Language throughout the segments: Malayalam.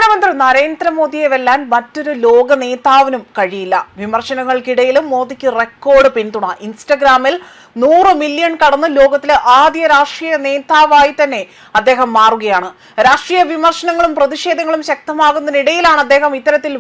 പ്രധാനമന്ത്രി നരേന്ദ്രമോദിയെ വെല്ലാൻ മറ്റൊരു ലോക നേതാവിനും കഴിയില്ല. വിമർശനങ്ങൾക്കിടയിലും മോദിക്ക് റെക്കോർഡ് പിന്തുണ. ഇൻസ്റ്റഗ്രാമിൽ 100 മില്യൺ കടന്ന് ലോകത്തിലെ ആദ്യ രാഷ്ട്രീയ നേതാവായി തന്നെ അദ്ദേഹം മാറുകയാണ്. രാഷ്ട്രീയ വിമർശനങ്ങളും പ്രതിഷേധങ്ങളും ശക്തമാകുന്നതിനിടയിലാണ് അദ്ദേഹം ഇത്തരത്തിൽ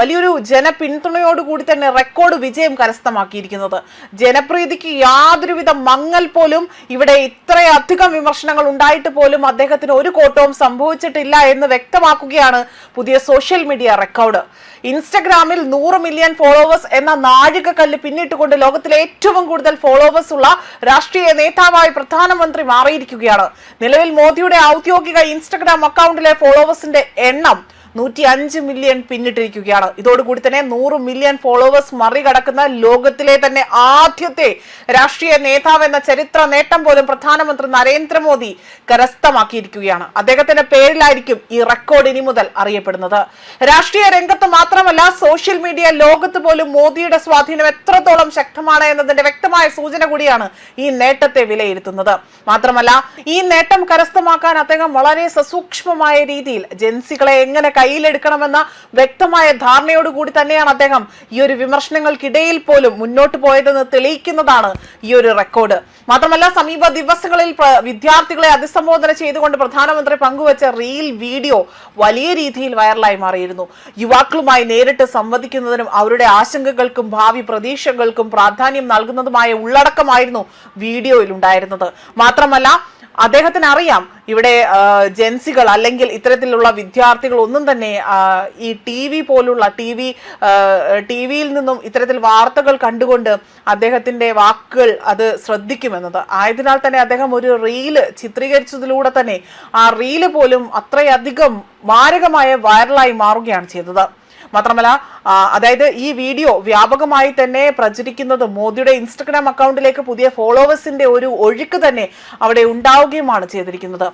വലിയൊരു ജനപിന്തുണയോടുകൂടി തന്നെ റെക്കോർഡ് വിജയം കരസ്ഥമാക്കിയിരിക്കുന്നത്. ജനപ്രീതിക്ക് യാതൊരുവിധ മങ്ങൽ പോലും ഇവിടെ ഇത്രയധികം വിമർശനങ്ങൾ ഉണ്ടായിട്ട് പോലും അദ്ദേഹത്തിന് ഒരു കോട്ടവും സംഭവിച്ചിട്ടില്ല എന്ന് വ്യക്തമാക്കുകയാണ് പുതിയ സോഷ്യൽ മീഡിയ റെക്കോർഡ്. ഇൻസ്റ്റഗ്രാമിൽ 100 മില്യൺ ഫോളോവേഴ്സ് എന്ന നാഴികക്കല്ല് പിന്നിട്ടുകൊണ്ട് ലോകത്തിലെ ഏറ്റവും കൂടുതൽ ഫോളോവേഴ്സ് ഉള്ള രാഷ്ട്രീയ നേതാവായി പ്രധാനമന്ത്രി മാറിയിരിക്കുകയാണ്. നിലവിൽ മോദിയുടെ ഔദ്യോഗിക ഇൻസ്റ്റഗ്രാം അക്കൗണ്ടിലെ ഫോളോവേഴ്സിന്റെ എണ്ണം 105 മില്യൺ പിന്നിട്ടിരിക്കുകയാണ്. ഇതോടുകൂടി തന്നെ 100 മില്യൺ ഫോളോവേഴ്സ് മറികടക്കുന്ന ലോകത്തിലെ തന്നെ ആദ്യത്തെ രാഷ്ട്രീയ നേതാവ് എന്ന ചരിത്ര നേട്ടം പോലും പ്രധാനമന്ത്രി നരേന്ദ്രമോദി കരസ്ഥമാക്കിയിരിക്കുകയാണ്. അദ്ദേഹത്തിന്റെ പേരിലായിരിക്കും ഈ റെക്കോർഡ് ഇനി മുതൽ അറിയപ്പെടുന്നത്. രാഷ്ട്രീയ രംഗത്ത് മാത്രമല്ല, സോഷ്യൽ മീഡിയ ലോകത്ത് പോലും മോദിയുടെ സ്വാധീനം എത്രത്തോളം ശക്തമാണ് എന്നതിന്റെ വ്യക്തമായ സൂചന കൂടിയാണ് ഈ നേട്ടത്തെ വിലയിരുത്തുന്നത്. മാത്രമല്ല, ഈ നേട്ടം കരസ്ഥമാക്കാൻ അദ്ദേഹം വളരെ സസൂക്ഷ്മമായ രീതിയിൽ ജൻസികളെ എങ്ങനെ കയ്യിലെടുക്കണമെന്ന വ്യക്തമായ ധാരണയോടുകൂടി തന്നെയാണ് അദ്ദേഹം ഈ ഒരു വിമർശനങ്ങൾക്കിടയിൽ പോലും മുന്നോട്ട് പോയതെന്ന് തെളിയിക്കുന്നതാണ് ഈ ഒരു റെക്കോർഡ്. മാത്രമല്ല, സമീപ ദിവസങ്ങളിൽ വിദ്യാർത്ഥികളെ അഭിസംബോധന ചെയ്തുകൊണ്ട് പ്രധാനമന്ത്രി പങ്കുവച്ച റീൽ വീഡിയോ വലിയ രീതിയിൽ വൈറലായി മാറിയിരുന്നു. യുവാക്കളുമായി നേരിട്ട് സംവദിക്കുന്നതിനും അവരുടെ ആശങ്കകൾക്കും ഭാവി പ്രതീക്ഷകൾക്കും പ്രാധാന്യം നൽകുന്നതുമായ ഉള്ളടക്കമായിരുന്നു വീഡിയോയിൽ ഉണ്ടായിരുന്നത്. മാത്രമല്ല, അദ്ദേഹത്തിന് അറിയാം ഇവിടെ ജൻസികൾ അല്ലെങ്കിൽ ഇത്തരത്തിലുള്ള വിദ്യാർത്ഥികൾ ഒന്നും തന്നെ ഈ ടിവിയിൽ നിന്നും ഇത്തരത്തിൽ വാർത്തകൾ കണ്ടുകൊണ്ട് അദ്ദേഹത്തിന്റെ വാക്കുകൾ അത് ശ്രദ്ധിക്കുമെന്നത് ആയതിനാൽ തന്നെ അദ്ദേഹം ഒരു റീല് ചിത്രീകരിച്ചതിലൂടെ തന്നെ ആ റീല് പോലും അത്രയധികം മാരകമായ വൈറലായി മാറുകയാണ് ചെയ്തത്. മാത്രമല്ല, അതായത് ഈ വീഡിയോ വ്യാപകമായി തന്നെ പ്രചരിക്കുന്നത് മോദിയുടെ ഇൻസ്റ്റഗ്രാം അക്കൗണ്ടിലേക്ക് പുതിയ ഫോളോവേഴ്സിന്റെ ഒരു ഒഴുക്ക് തന്നെ അവിടെ ഉണ്ടാവുകയുമാണ് ചെയ്തിരിക്കുന്നത്.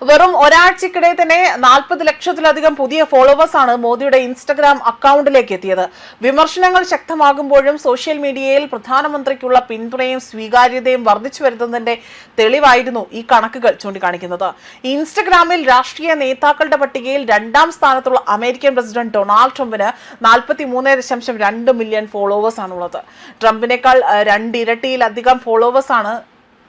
വെറും ഒരാഴ്ചക്കിടെ തന്നെ 40 ലക്ഷത്തിലധികം പുതിയ ഫോളോവേഴ്സ് ആണ് മോദിയുടെ ഇൻസ്റ്റഗ്രാം അക്കൗണ്ടിലേക്ക് എത്തിയത്. വിമർശനങ്ങൾ ശക്തമാകുമ്പോഴും സോഷ്യൽ മീഡിയയിൽ പ്രധാനമന്ത്രിക്കുള്ള പിന്തുണയും സ്വീകാര്യതയും വർദ്ധിച്ചു വരുന്നതിന്റെ തെളിവായിരുന്നു ഈ കണക്കുകൾ ചൂണ്ടിക്കാണിക്കുന്നത്. ഇൻസ്റ്റഗ്രാമിൽ രാഷ്ട്രീയ നേതാക്കളുടെ പട്ടികയിൽ 2ാം സ്ഥാനത്തുള്ള അമേരിക്കൻ പ്രസിഡന്റ് ഡൊണാൾഡ് ട്രംപിന് 43.2 മില്യൺ ഫോളോവേഴ്സ് ആണുള്ളത്. ട്രംപിനേക്കാൾ 2 ഇരട്ടിയിലധികം ഫോളോവേഴ്സ് ആണ്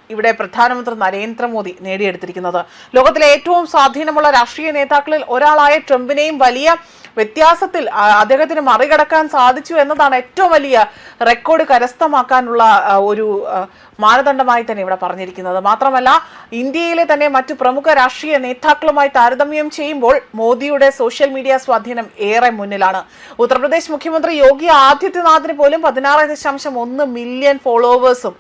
ഇവിടെ പ്രധാനമന്ത്രി നരേന്ദ്രമോദി നേടിയെടുത്തിരിക്കുന്നത്. ലോകത്തിലെ ഏറ്റവും സ്വാധീനമുള്ള രാഷ്ട്രീയ നേതാക്കളിൽ ഒരാളായ ട്രംപിനെയും വലിയ വ്യത്യാസത്തിൽ അദ്ദേഹത്തിന് മറികടക്കാൻ സാധിച്ചു എന്നതാണ് ഏറ്റവും വലിയ റെക്കോർഡ് കരസ്ഥമാക്കാനുള്ള ഒരു മാനദണ്ഡമായി തന്നെ ഇവിടെ പറഞ്ഞിരിക്കുന്നത്. മാത്രമല്ല, ഇന്ത്യയിലെ തന്നെ മറ്റു പ്രമുഖ രാഷ്ട്രീയ നേതാക്കളുമായി താരതമ്യം ചെയ്യുമ്പോൾ മോദിയുടെ സോഷ്യൽ മീഡിയ സ്വാധീനം ഏറെ മുന്നിലാണ്. ഉത്തർപ്രദേശ് മുഖ്യമന്ത്രി യോഗി ആദിത്യനാഥിന് പോലും 16.1 മില്യൺ ഫോളോവേഴ്സും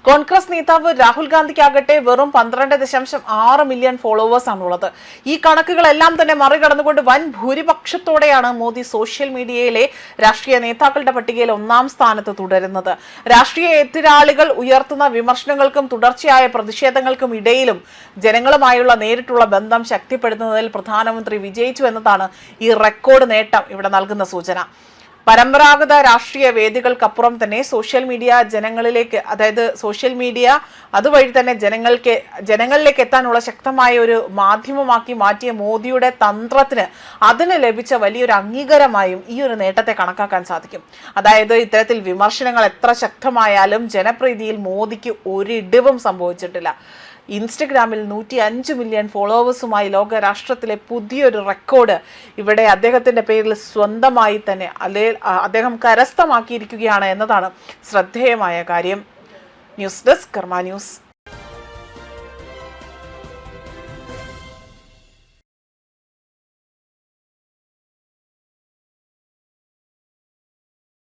കോൺഗ്രസ് നേതാവ് രാഹുൽ ഗാന്ധിക്കാകട്ടെ വെറും 12.6 മില്യൺ ഫോളോവേഴ്സ് ആണുള്ളത്. ഈ കണക്കുകളെല്ലാം തന്നെ മറികടന്നുകൊണ്ട് വൻ ഭൂരിപക്ഷത്തോടെയാണ് മോദി സോഷ്യൽ മീഡിയയിലെ രാഷ്ട്രീയ നേതാക്കളുടെ പട്ടികയിൽ 1ാം സ്ഥാനത്ത് തുടരുന്നത്. രാഷ്ട്രീയ എതിരാളികൾ ഉയർത്തുന്ന വിമർശനങ്ങൾക്കും തുടർച്ചയായ പ്രതിഷേധങ്ങൾക്കും ഇടയിലും ജനങ്ങളുമായുള്ള നേരിട്ടുള്ള ബന്ധം ശക്തിപ്പെടുത്തുന്നതിൽ പ്രധാനമന്ത്രി വിജയിച്ചു എന്നതാണ് ഈ റെക്കോർഡ് നേട്ടം ഇവിടെ നൽകുന്ന സൂചന. പരമ്പരാഗത രാഷ്ട്രീയ വേദികൾക്കപ്പുറം തന്നെ സോഷ്യൽ മീഡിയ ജനങ്ങളിലേക്ക്, അതായത് സോഷ്യൽ മീഡിയ അതുവഴി തന്നെ ജനങ്ങളിലേക്ക് എത്താനുള്ള ശക്തമായ ഒരു മാധ്യമമാക്കി മാറ്റിയ മോദിയുടെ തന്ത്രത്തിന് അതിന് ലഭിച്ച വലിയൊരു അംഗീകാരമായും ഈ ഒരു നേട്ടത്തെ കണക്കാക്കാൻ സാധിക്കും. അതായത് ഇത്തരത്തിൽ വിമർശനങ്ങൾ എത്ര ശക്തമായാലും ജനപ്രീതിയിൽ മോദിക്ക് ഒരിടിവും സംഭവിച്ചിട്ടില്ല. ഇൻസ്റ്റഗ്രാമിൽ 105 മില്യൺ ഫോളോവേഴ്സുമായി ലോകരാഷ്ട്രത്തിലെ പുതിയൊരു റെക്കോർഡ് ഇവിടെ അദ്ദേഹത്തിന്റെ പേരിൽ സ്വന്തമായി തന്നെ അദ്ദേഹം കരസ്ഥമാക്കിയിരിക്കുകയാണ് എന്നതാണ് ശ്രദ്ധേയമായ കാര്യം. ന്യൂസ് ഡെസ്ക് കർമ്മ ന്യൂസ്.